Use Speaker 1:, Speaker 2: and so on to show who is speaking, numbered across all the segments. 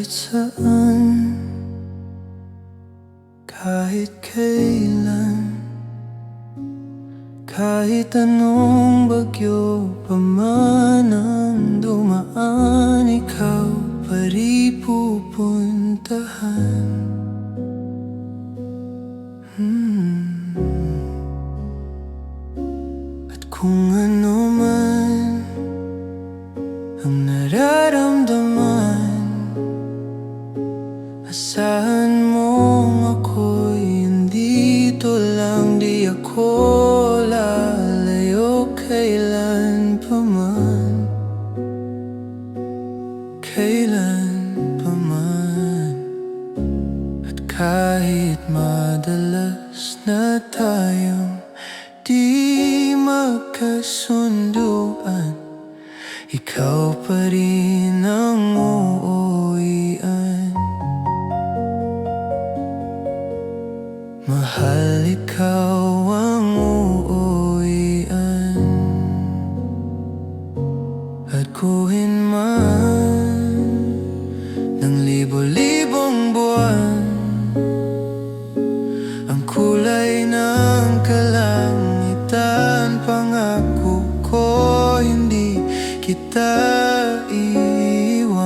Speaker 1: kahit saan, kahit kailan, kahit anong bagyo pa man ang dumaan, ikaw pa rin pupuntahan. At kung ano man ang nararamdaman, asahan mong ako'y andito lang. Di ako lalayo kailan pa man, kailan pa man. At kahit madalas na tayong di magkasunduan, ikaw pa rin ang uuwian. Mahal, ikaw ang uuwian. At kuhin man ng libo-libong buwan ang kulay ng kalangitan, pangako ko hindi kita iiwan.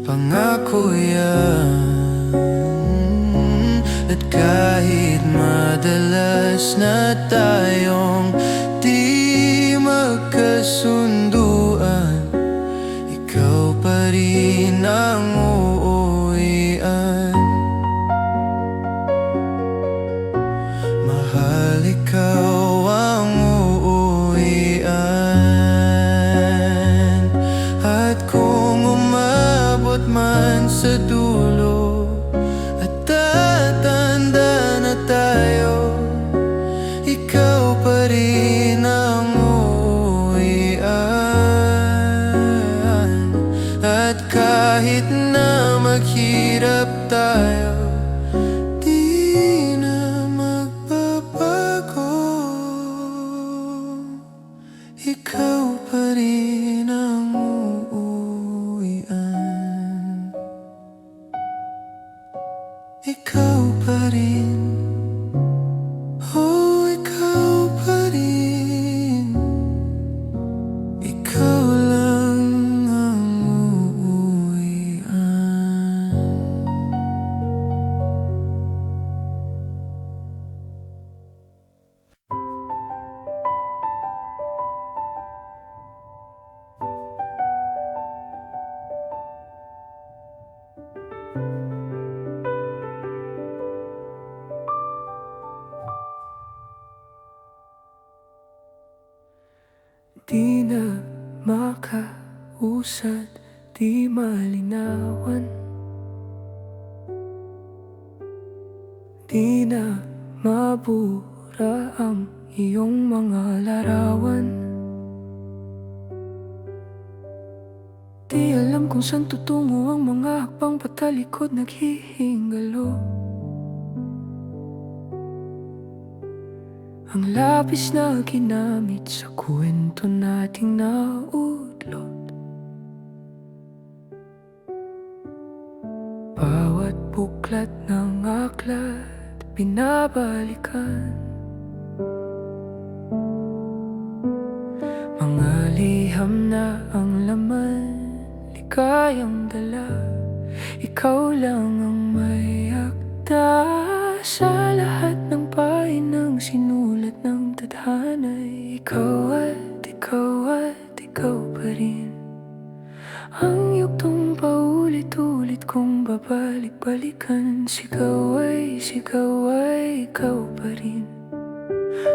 Speaker 1: Pangako yan. At kahit madalas na tayong di magkasunduan, ikaw pa rin ang uuwian. Mahal, ikaw ang uuwian. At kung umabot man sa dulo at tatanda na tayo, ikaw pa rin ang uuwian. At kahit na maghirap tayo, di na magbabago. Ikaw pa rin ang uuwian. Ikaw pa rin, oh ikaw pa rin. Ikaw lang ang uuwian. Di na makausad, di malinawan, di na mabura ang iyong mga larawan. Di alam kung saan tutungo ang mga hakbang patalikod, naghihingalo. Ang labis na ginamit sa kwento nating naudlot. Bawat buklat ng aklat binabalikan. Mga liham na ang laman, ligayang dala. Ikaw lang ang may akda sa lahat ng pahinang sinulat ng tadhana'y ikaw at ikaw pa rin. Ang yugtong paulit-ulit kong babalik-balikan, sigaw ay ikaw pa rin.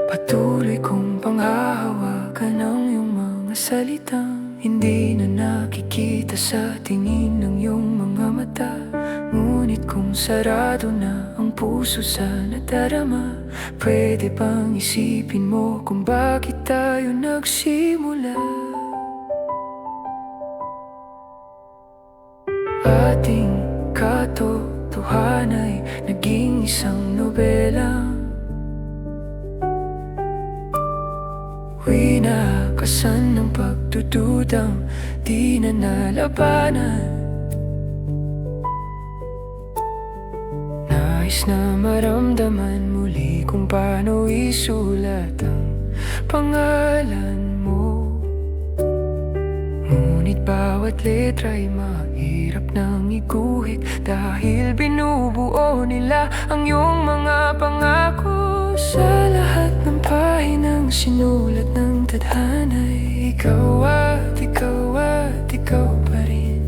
Speaker 1: Patuloy kong panghahawakan ang iyong mga salitang hindi na nakikita sa tingin ng iyong mga mata. Ngunit kung sarado na ang puso sa nadarama, pwede bang isipin mo kung bakit tayo nagsimula? Ating katotohanan ay naging isang nobela. Wina ka Takasan ng pagdududang di na nalabanan. Nais na maramdaman muli kung paano isulat ang pangalan mo. Ngunit bawat letra'y mahirap nang iguhit, dahil binubuo nila ang iyong mga pangako. Sa lahat ng pahinang sinulat ng tadhana'y ikaw at ikaw at ikaw pa rin.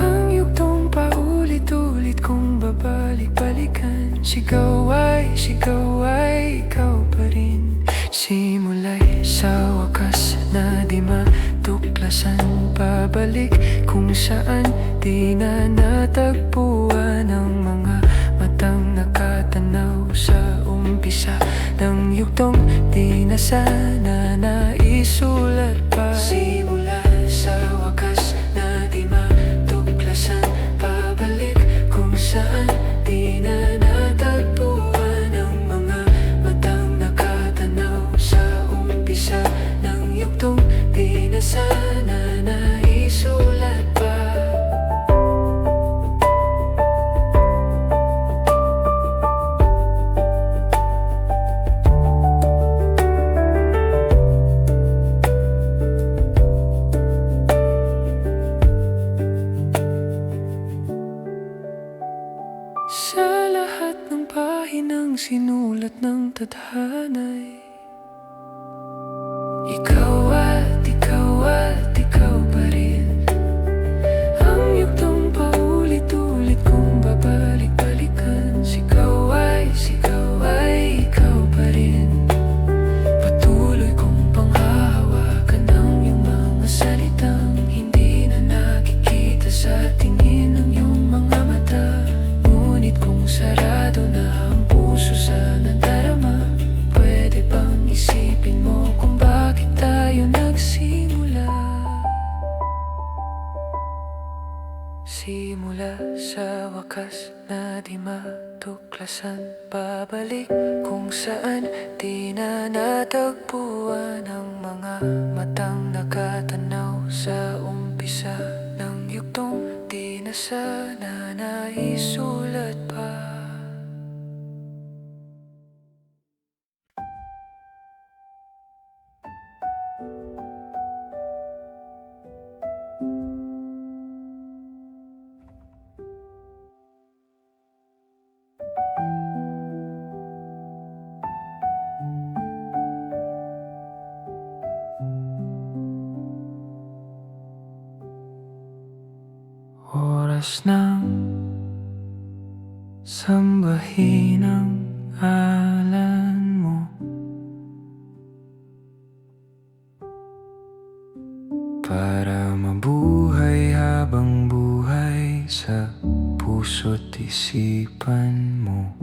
Speaker 1: Ang yugtong paulit-ulit kong babalik-balikan. Sigaw ay ikaw pa rin. Simula'y sa wakas na di matuklasan, pabalik kung saan di na natagpuan ang mga matang nakatanaw sa umpisa ng yugtong di na sana naisulat pa. Simula sa wakas na di matuklasan, pabalik kung saan di na natagpuan ang mga matang nakatanaw sa umpisa ng yugtong di na sana naisulat pa. Sa lahat ng pahinang sinulat ng tadhana'y ikaw at ikaw pa rin. Ang yugtong paulit-ulit kong babalik-balikan. Sigaw ay ikaw pa rin. Patuloy kong panghahawakan ang iyong mga salitang hindi na nakikita sa tingin ng iyong mga mata. Ngunit kung sarado na ang puso sa nadarama, pwede bang isipin mo kung bakit tayo nagsimula? Simula sa wakas na di matuklasan, babalik kung saan di na natagpuan ang mga matang nakatanaw sa umpisa ng yugtong di na sana naisulat pa. Oras ng sambahin ang ngalan mo. Para mabuhay habang buhay sa puso't isipan mo.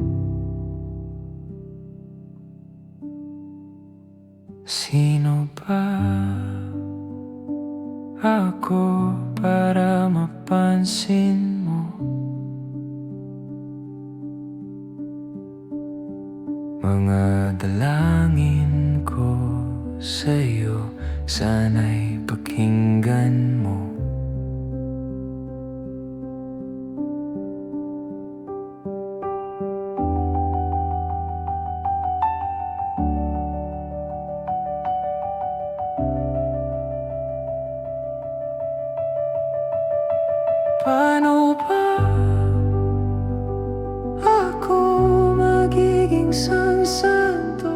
Speaker 1: Sino ba ako para mapansin mo? Mga dalangin ko sa'yo, sana'y pakinggan mo. Paano ba ako magiging santo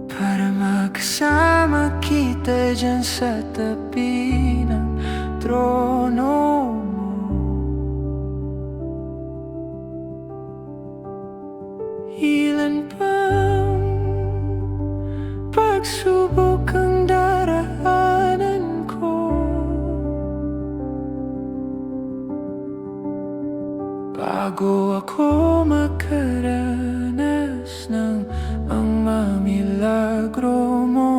Speaker 1: para makasama kita dyan sa tabi ng trono mo? Ilan pang pagsubok ang daraanan ko bago ako makaranas ng mga milagro mo.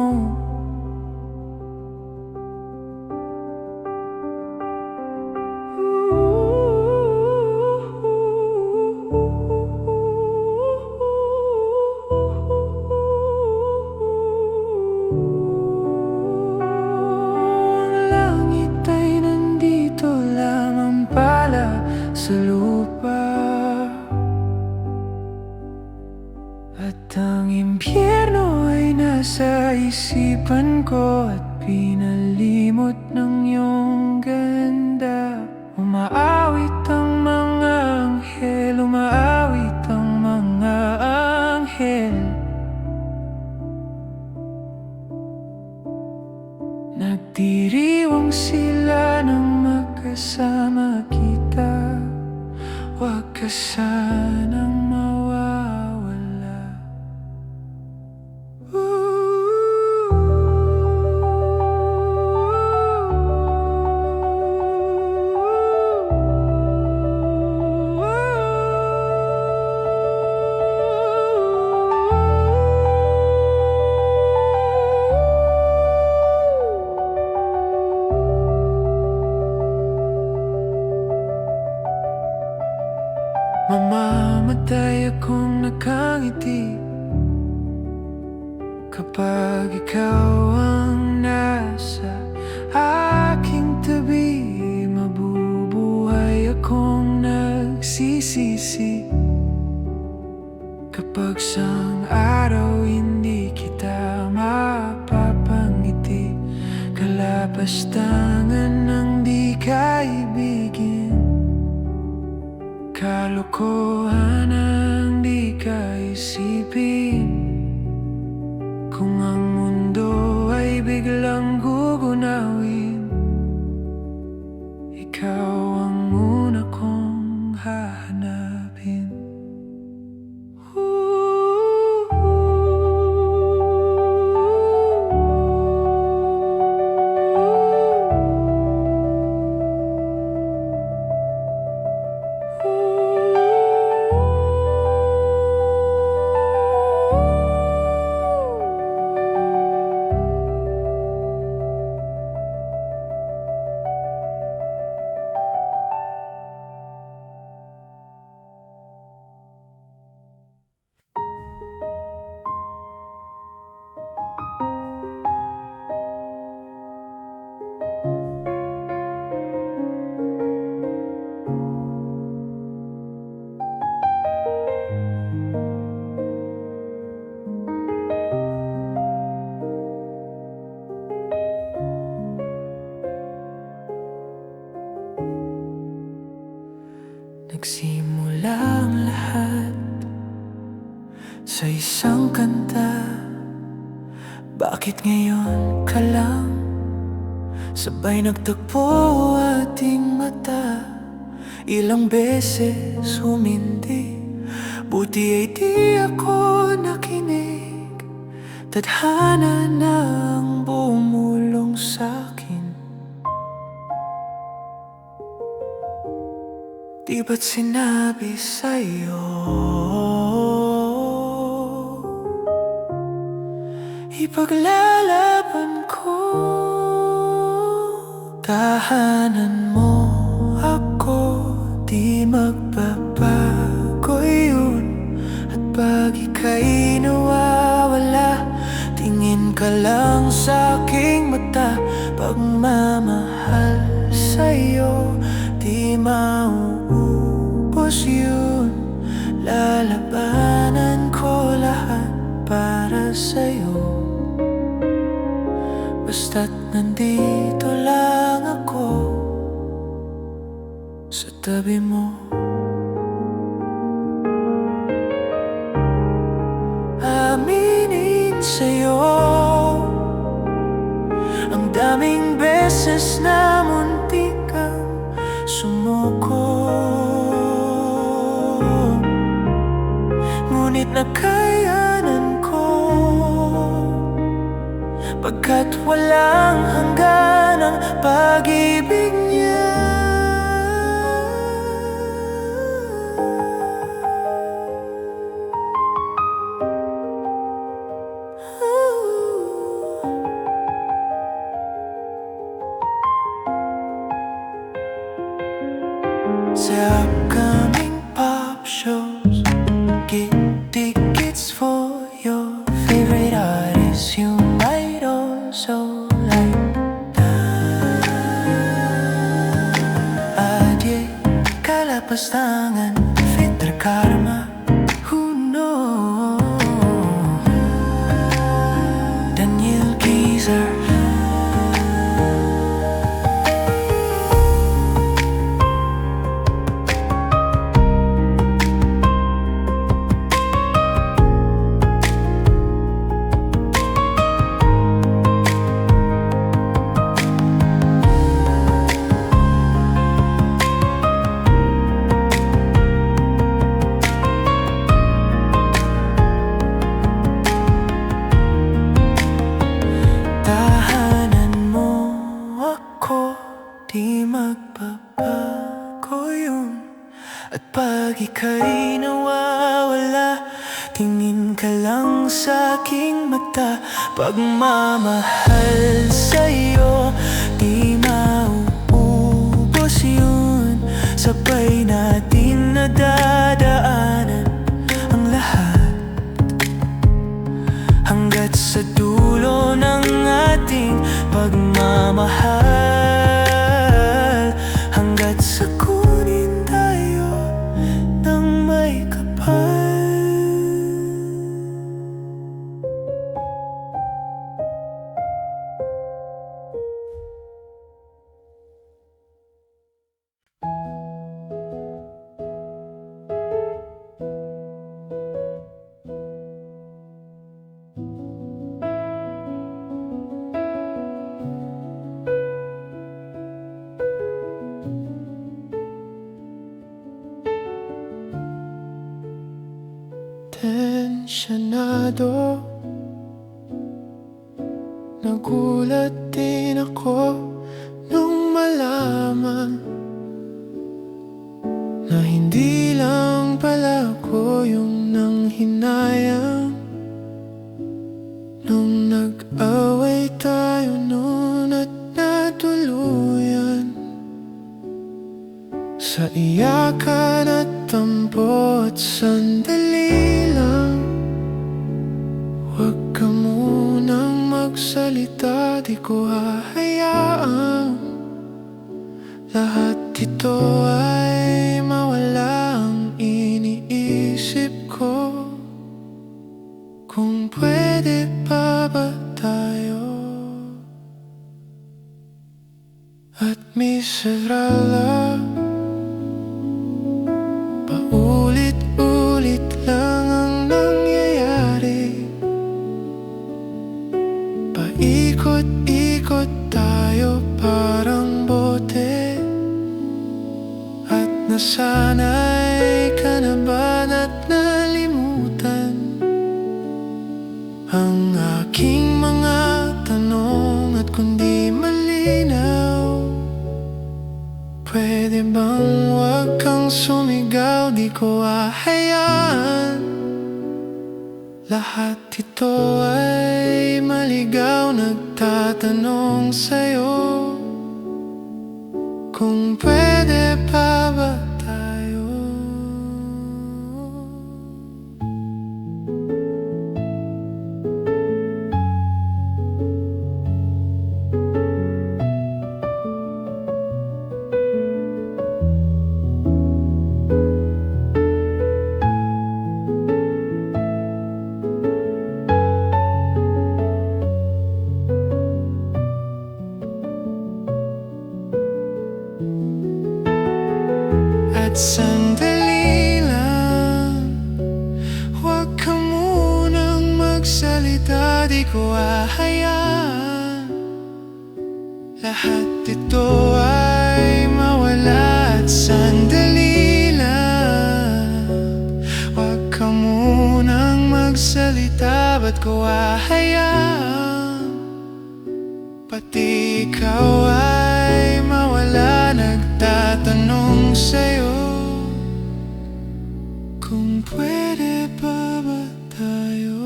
Speaker 1: ang impyerno ay nasa isipan ko at pinalimot ng iyong ganda. Umaawit ang mga anghel, umaawit ang mga anghel. Nagdiriwang sila nang magkasama kita. Huwag ka sanang mawawala. Mamamatay akong nakangiti kapag ikaw ang nasa aking tabi. Mabubuhay akong nagsisisi kapag sang araw hindi kita mapapangiti. Kalapastangan ng di kaibigin, kalokohan ang di kaisipin. Kung ang mundo ay biglang gugunawin, ikaw ang una kong hahanapin. Nagsimula ang lahat sa isang kanta. Bakit ngayon ka lang sabay nagtagpo ating mata? Ilang beses humindi, buti ay di ako nakinig. Tadhana na ang bumulong sa'kin. Di ba't sinabi sa'yo ipaglalaban ko? Tahanan mo ako, di magbabago yun. At pag ika'y nawawala, tingin ka lang sa'king mata. Pagmamahal sa'yo, di mauubos yun. Lalabanan ko lahat para sa'yo. Basta't nandito lang ako sa tabi mo. Aminin sa'yo, ang daming beses na muntik kang sumuko, ngunit nakayanan ko, pagkat walang hanggan ang pag-ibig niya. Sa upcoming pop shows, get tickets for your favorite artists you might also like. Adye, kalapastangan, filter karma, who knows? lang sa aking mata. Pagmamahal sa'yo, di mauubos yun. Sabay natin nadadaanan ang lahat, hanggat sa dulo ng ating pagmamahal. Hanggat sa kunin tayo ng may kapal. Tensyonado, nagulat din ako nung malaman na hindi lang pala ako yung nanghinayang. Nung nag-away tayo noon at natuluyan sa iyakan at tampo at sandali lang. Huwag ka munang magsalita, di ko hahayaan lahat ito ay mawala ang iniisip ko. Kung pwede pa ba tayo? At miserala, paulit-ulit lang ang nangyayari. Paikot-ikot tayo parang bote. At nasanay ka na ba at nalimutan ang aking mga tanong? At kung di malinaw, pwede bang wag kang sumigaw? Di ko hahayaan lahat ito ay maligaw. Nagtatanong sa'yo kung pwede pa ba tayo? At sandali lang, huwag ka munang magsalita, di ko hahayaan lahat ito ay mawala. At sandali lang, huwag ka munang magsalita, ba't ko hahayaan pati ikaw ay mawala? Nagtatanong sa'yo kung pwede pa ba tayo?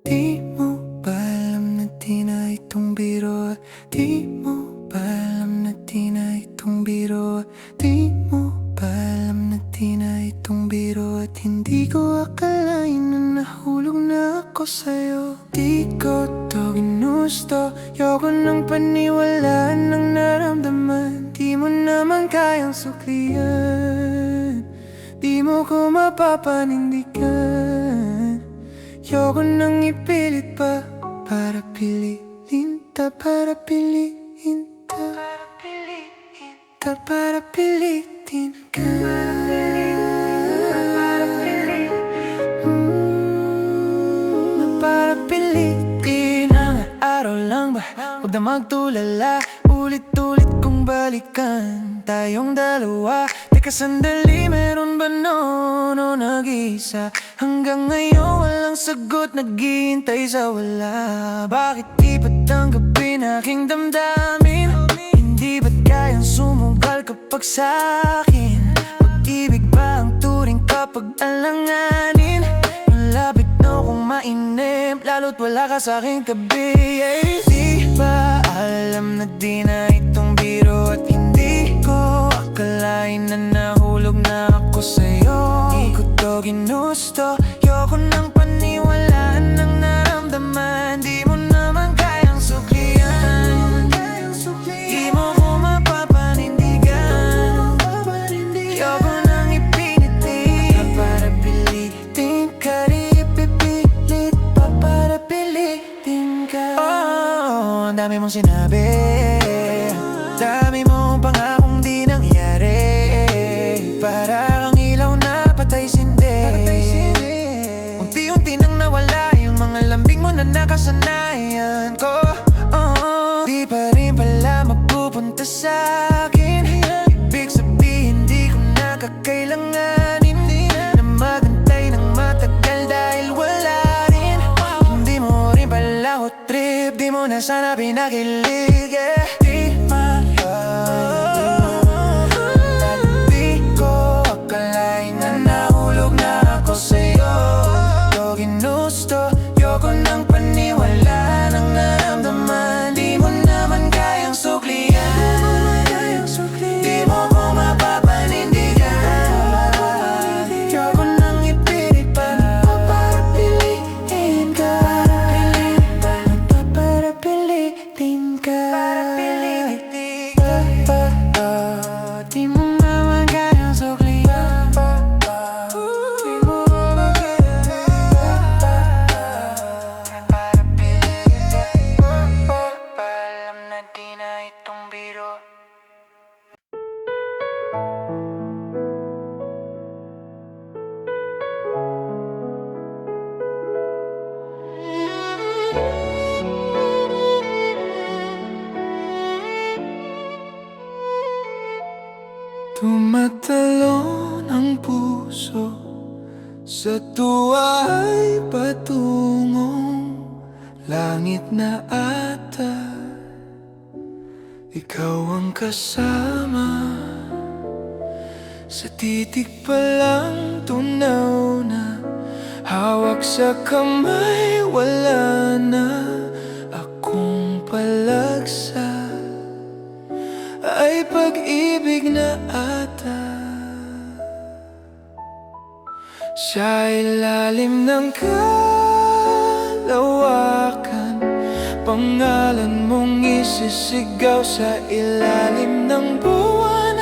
Speaker 1: Di mo ba alam na di na itong biro? Di mo ba alam na di na itong biro? Di mo ba alam na di na itong biro? At hindi ko akalain na nahulog na ako sa'yo. Di ko to ginusto, yoko nang paniwalaan ng naramdaman. Di mo naman kayang suklian, di mo ko mapapanindigan. Yoko nang ipilit pa para piliin ta, para piliin ta, para pilitin ka. Para pilitin ang araw lang ba? Huwag na magtulala, ulit-ulit kong balikan tayong dalawa. Teka sandali, meron ba noon o nag-iisa? Hanggang ngayon walang sagot, naghihintay sa wala. Bakit di ba't ang gabi na aking damdamin? Hindi ba't kayang sumugal kapag sa'kin? Pag-ibig ba ang turing kapag alanganin? Malapit na akong mainip, lalo't wala ka sa'king tabi. Di ba alam na di na itong biro at hindi ko akalain na nahulog na ako sa'yo? Di ko to ginusto, ayoko nang paniwalaan ng naramdaman. Di mo naman kayang suklian, di mo ko mapapanindigan. Ayoko nang ipiniti, paparapilitin ka, ipipilit, paparapilitin ka. Oh, ang dami mong sinabi, dami mong pangakong di nangyari. Para kang ilaw na patay sindi, unti-unti nang nawala yung mga lambing mo na nakasanayan ko. Oh, di pa rin pala mapupunta sa'kin. Ibig sabihin di ko nakakailanganin na magantay ng matagal dahil wala rin. Hindi mo rin pala ako trip, di mo na sana pinakilig, yeah. Di di ko akalain na nahulog na ako sa'yo. To ginusto, ayoko nang paniwala ng naramdaman. Di mo naman kayang suklian, di mo ko mapapanindigan. Ayoko nang ipilit pa, paparapilitin ka, paparapilitin ka. Di mo naman kayang suklian, di mo naman alam na di na itong biro. Tumatalon ang puso, sa tuwa ay patungong langit na ata. Ikaw ang kasama, sa titig pa lang tunaw na. Hawak sa kamay, wala na akong palagsa. Ay pag-ibig na ata. Sa ilalim ng kalawakan, pangalan mong isisigaw. Sa ilalim ng buwan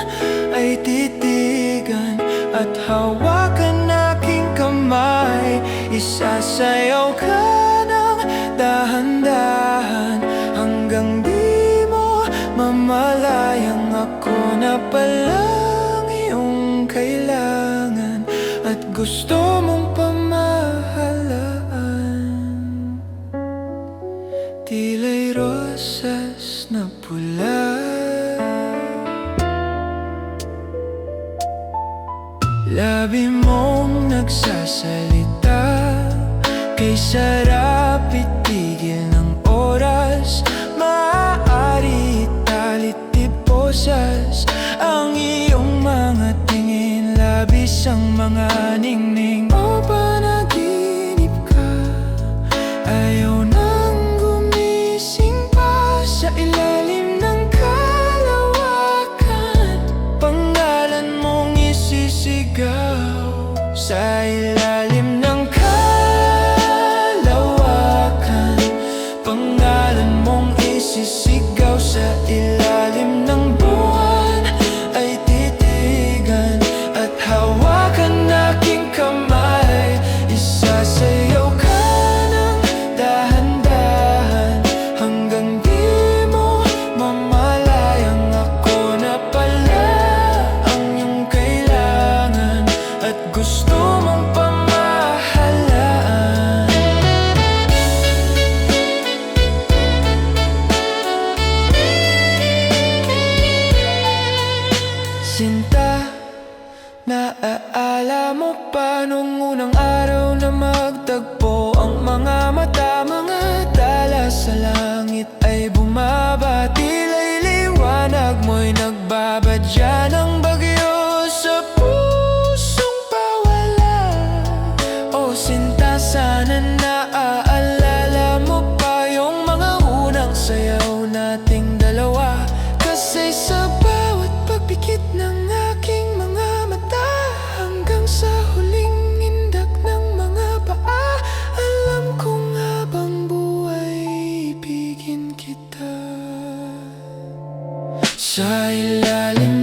Speaker 1: ay titigan at hawakan aking kamay. Isasayaw ka ng dahan-dahan hanggang di mo mamalayang ako na palang iyong kailangan at gusto mong pamahalaan. Tila'y rosas na pula, labi mong nagsasalita, kay sarap itigil ng oras. Maaari italit ibosas ang iyong mga tingin, labis ang mga ningning. O panaginip ka, ayaw nang gumising pa. Sa ilalim ng kalawakan, pangalan mong isisigaw. Sa ilalim ng kalawakan, pangalan mong isisigaw. Sa ilalim ng buwan ay titigan at hawakan aking kamay. Isasayaw ka ng dahan-dahan hanggang di mo mamalayang ako na pala ang iyong kailangan at gusto mong pamahalaan. langit ay bumaba, tila'y liwanag mo'y nagbabadya ng bagyo sa pusong pawala. O sinta, sana naaalala mo pa yung mga unang sayaw nating dalawa. Kasi sa bawat pagpikit ng aking mga mata, hanggang sa huling indak ng mga paa, alam kong habang buhay ibigin kita. Sa ilalim